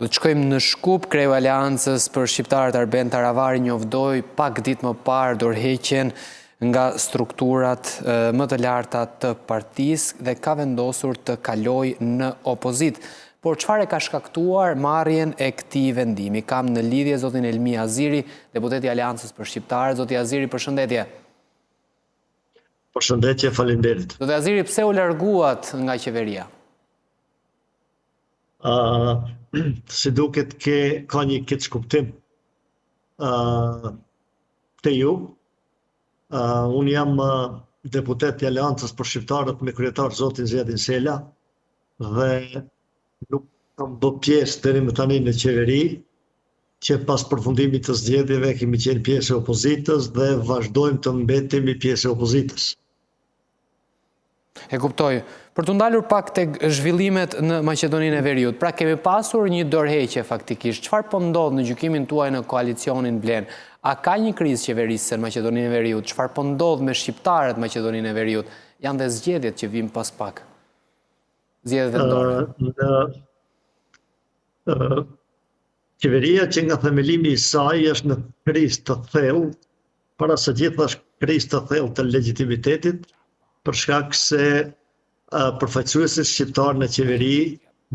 Do të shkojmë në Shkup. Kreu Aleancës për Shqiptarët Arben Taravari njofdoi pak ditë më parë dorëheqjen nga strukturat më të larta të partisë dhe ka vendosur të kalojë në opozitë. Por çfarë ka shkaktuar marrjen e këtij vendimi? Kam në lidhje zotin Elmi Aziri, deputeti i Aleancës për Shqiptarët. Zoti Aziri, përshëndetje. Përshëndetje, faleminderit. Zoti Aziri, pse u larguat nga qeveria? Si duket ka një keq kuptim te ju. Unë jam deputet i Aleancës për Shqiptarët me kryetar zotin Zjedin Sela dhe nuk kam bë pjesë deri më tani në qeveri, që pas përfundimit të zgjedhjeve kemi qenë pjesë e opozitës dhe vazhdojmë të mbetemi pjesë e opozitës. E kuptoj. Për të ndalur pak tek zhvillimet në Maqedoninë e Veriut, pra kemi pasur një dorëheqje faktikisht. Çfarë po ndodh në gjykimin tuaj në koalicionin Blen? A ka një krizë qeverisë në Maqedoninë e Veriut? Çfarë po ndodh me shqiptarët në Maqedoninë e Veriut? Janë dhe zgjedhjet që vijnë pas pak. Zgjedhjet vendore. Qeveria që nga themelimi i saj është në krizë të thellë, para së gjitha është krizë të thellë të legitimitetit, për shkak se përfaqësuesit shqiptar në qeveri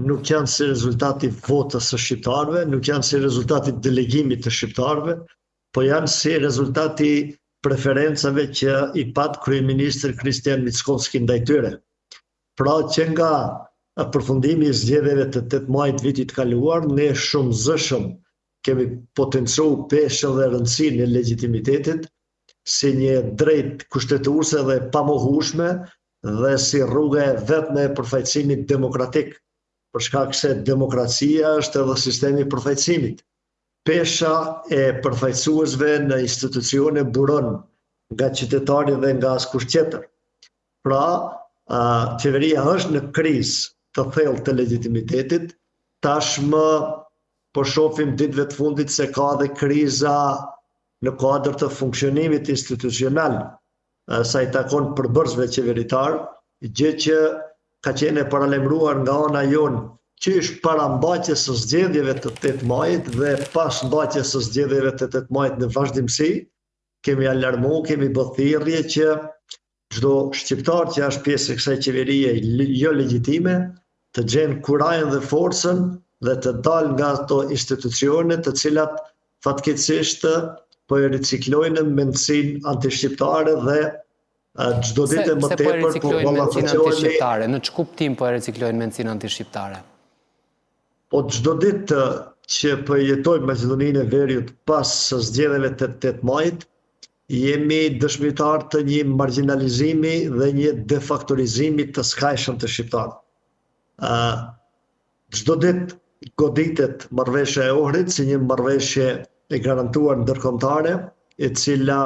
nuk janë si rezultati votës së shqiptarëve, nuk janë si rezultati delegimit të shqiptarëve, po janë si rezultati preferencave që i pat kryeministri Kristian Mickoski ndaj tyre. Pra që nga përfundimi i zgjedhjeve të 8 majit vitit kaluar, ne shumë zëshëm kemi potencuar peshën dhe rëndësinë e legitimitetit si një drejt kushtetuese dhe pamohueshme dhe si rruga e vetme e përfaqësimit demokratik, për shkak se demokracia është edhe sistemi i përfaqësimit. Pesha e përfaqësuesve në institucione buron nga qytetari dhe nga askush tjetër. Pra, qeveria është në krizë të thellë të legitimitetit. Tashmë po shohim ditëve të fundit se ka dhe kriza në kuadër të funksionimit institucional, sa i takon përbërësve qeveritar, gjë që ka qenë e paralajmëruar nga ana jonë qysh para mbajtjes së zgjedhjeve të 8 majit dhe pas mbajtjes së zgjedhjeve të 8 majit në vazhdimsi, kemi alarmuar, kemi bërë thirrje që çdo shqiptar që është pjesë e kësaj qeverie jo legjitime të gjenë kurajën dhe forcën dhe të dalë nga ato institucione të cilat fatkeqësisht po e riciklojnë mendësinë antishqiptare dhe çdo ditë më tepër po vallafaqohen. Në ç'kuptim po e riciklojnë mendësinë antishqiptare? Po çdo ditë që po jetojmë Maqedoninë e Veriut pas zgjedhjeve të 8 majit, jemi dëshmitar të një marginalizimi dhe një defaktorizimi të skajshëm të shqiptarëve. Çdo ditë goditet marrëveshja e Ohrit si një marrëveshje e garantuar ndërkombëtare, e cila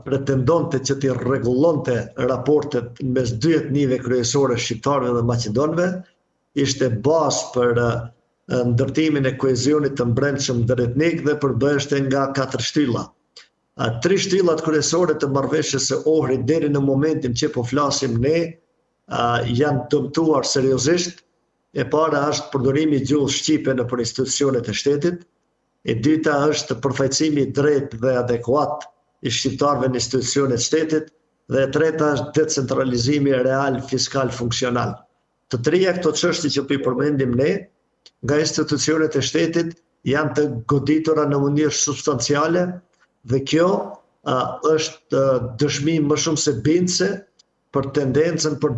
pretendonte që t'i rregullonte raportet mes dy etnive kryesore shqiptarëve dhe maqedonëve, ishte bazë për ndërtimin e koezionit të brendshëm ndëretnik dhe përbëheshte nga 4 shtylla. 3 shtyllat kryesore të marrëveshjes së Ohrit deri në momentin që po flasim ne janë dëmtuar seriozisht. E para është përdorimi i gjuhës shqipe nëpër institucionet e shtetit. E dyta është përfaqësimi i drejtë dhe adekuat i shqiptarëve në institucionet e shtetit, dhe e treta është decentralizimi real fiskal funksional. Të trija këto çështje që po i përmendim ne nga institucionet e shtetit janë të goditura në mënyrë substanciale dhe kjo është dëshmi më shumë se bindëse për tendencën për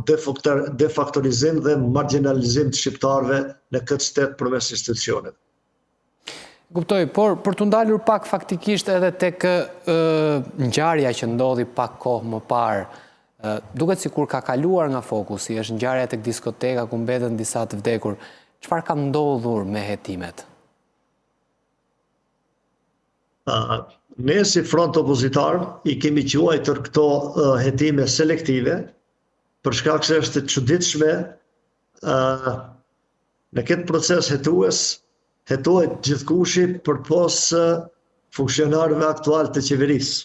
defaktorizim dhe marginalizim të shqiptarëve në këtë shtet përmes institucioneve. Kuptoj, por për të ndalur pak faktikisht edhe tek ngjarja që ndodhi pak kohë më parë, duket sikur ka kaluar nga fokusi, është ngjarja tek diskoteka ku mbeten disa të vdekur. Çfarë ka ndodhur me hetimet? Ne si front opozitar i kemi quajtur këto hetime selektive, për shkak se është e çuditshme në këtë proces hetues hetohet gjithkushi përpos funksionarëve aktual të qeverisë.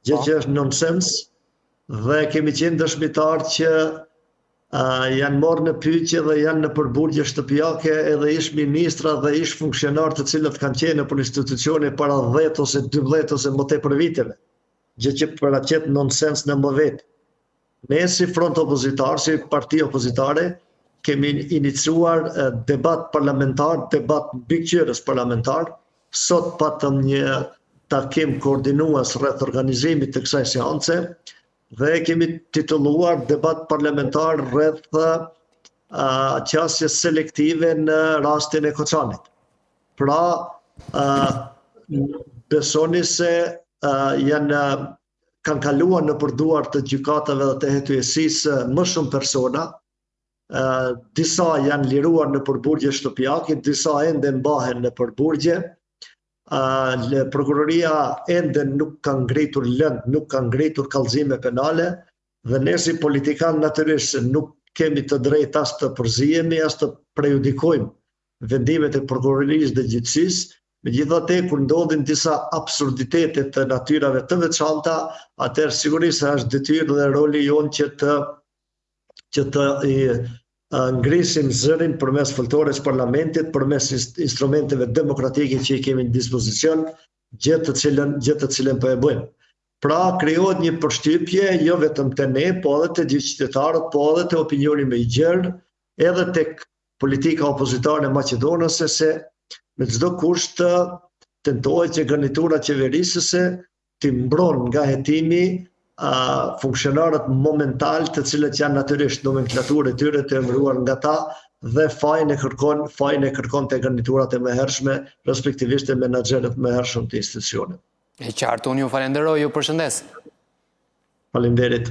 Gjë që është nonsens dhe kemi qenë dëshmitar që janë morë në pyetje dhe janë në përburgje shtëpiake edhe ish ministra dhe ish funksionar të cilët kanë qenë për institucione para 10 ose 12 ose më tepër viteve, gjë që paraqet nonsens në më vetë. Ne si front opozitar, si parti opozitare, kemi iniciuar debat parlamentar, debat mbikëqyrës parlamentar. Sot patëm një takim koordinues rreth organizimit të kësaj seance dhe kemi titulluar debat parlamentar rreth qasjes selektive në rastin e Koçanit. Pra, besoni se kanë kaluar në përduar të gjykatave dhe të hetyesisë më shumë persona. Disa janë liruar në përburgje shtëpiake, disa ende mbahen në përburgje. Prokuroria ende nuk ka ngritur lëndë, nuk ka ngritur kallëzime penale dhe ne si politikan natyrisht nuk kemi të drejtë as të përzihemi, as të prejudikojmë vendimet e prokurorisë dhe gjykatësisë. Megjithatë, kur ndodhin disa absurditete të natyrave të veçanta, atëherë sigurisht është detyrë dhe roli jonë që të ngrisim zërin përmes fëltores parlamentit, përmes instrumenteve demokratike që i kemi në dispozicion, gjë të cilën po e bëjmë. Pra, krijohet një përshtypje jo vetëm te ne, po edhe te gjyqtarët, po edhe te opinioni më i gjerë, edhe tek politika opozitare maqedonase se me çdo kusht tentohet që garnitura qeverisëse të mbron nga hetimi funksionarët momental të cilët janë natyrisht nomenklaturë e tyre të emëruar nga ta dhe fajin e kërkon të garniturat e mëhershme, respektivisht e menaxherët mëhershëm të institucionit. E qartë, unë ju falenderoj, ju përshëndes. Faleminderit.